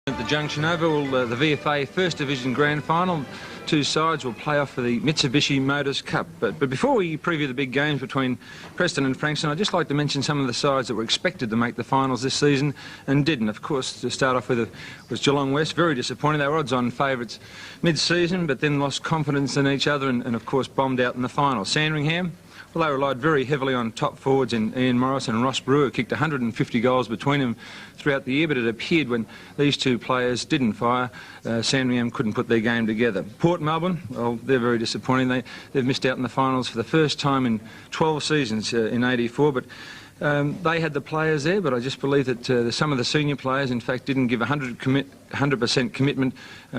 At the Junction Oval, the VFA First Division Grand Final. Two sides will play off for the Mitsubishi Motors Cup. But before we preview the big games between Preston and Frankston, I'd just like to mention some of the sides that were expected to make the finals this season and didn't. Of course, to start off with was Geelong West. Very disappointing. They were odds-on favourites mid-season, but then lost confidence in each other and of course, bombed out in the final. Sandringham, well, they relied very heavily on top forwards in Ian Morris and Ross Brewer, kicked 150 goals between them throughout the year, but it appeared when these two players didn't fire, Sandringham couldn't put their game together. Port Melbourne, well, they're very disappointing. They've missed out in the finals for the first time in 12 seasons in '84, but they had the players there, but I just believe that some of the senior players, in fact, didn't give 100% commitment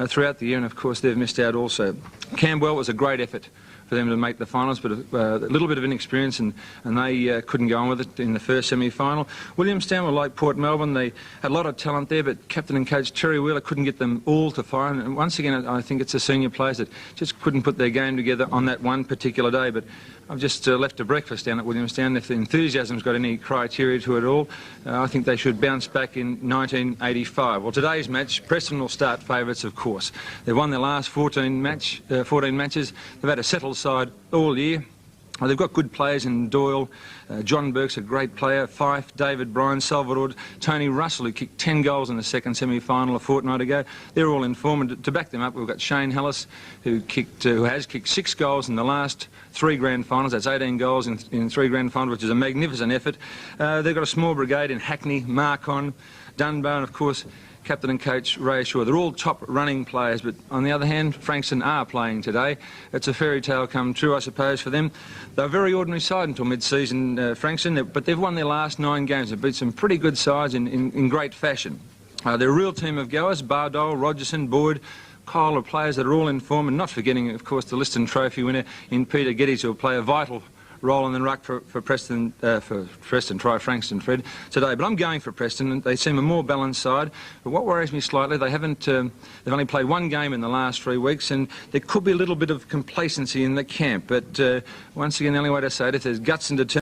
throughout the year, and of course they've missed out also. Camberwell was a great effort for them to make the finals, but a little bit of inexperience, and they couldn't go on with it in the first semi-final. Williamstown were like Port Melbourne. They had a lot of talent there, but captain and coach Terry Wheeler couldn't get them all to fire. And once again, I think it's the senior players that just couldn't put their game together on that one particular day. But I've just left a breakfast down at Williamstown. If the enthusiasm's got any criteria to it all, I think they should bounce back in 1985. Well, today's match, Preston will start favourites, of course. They've won their last 14 matches. They've had a settled side all year. They've got good players in Doyle. John Burke's a great player. Fife, David Bryan, Salvador, Tony Russell, who kicked 10 goals in the second semi-final a fortnight ago. They're all in form. And to back them up, we've got Shane Hallis, who has kicked 6 goals in the last 3 grand finals. That's 18 goals in 3 grand finals, which is a magnificent effort. They've got a small brigade in Hackney, Marcon, Dunbar, and of course, captain and coach Ray Shaw. They're all top running players, but on the other hand, Frankston are playing today. It's a fairy tale come true, I suppose, for them. They're a very ordinary side until mid-season, Frankston, but they've won their last 9 games. They've beat some pretty good sides in great fashion. They're a real team of goers. Bardole, Rogerson, Boyd, Kyle are players that are all in form, and not forgetting, of course, the Liston Trophy winner in Peter Geddes, who will play a vital role in the ruck for Preston, try Frankston, Fred, today. But I'm going for Preston. They seem a more balanced side. But what worries me slightly, they've only played 1 game in the last 3 weeks, and there could be a little bit of complacency in the camp. But once again, the only way to say it, if there's guts and determination,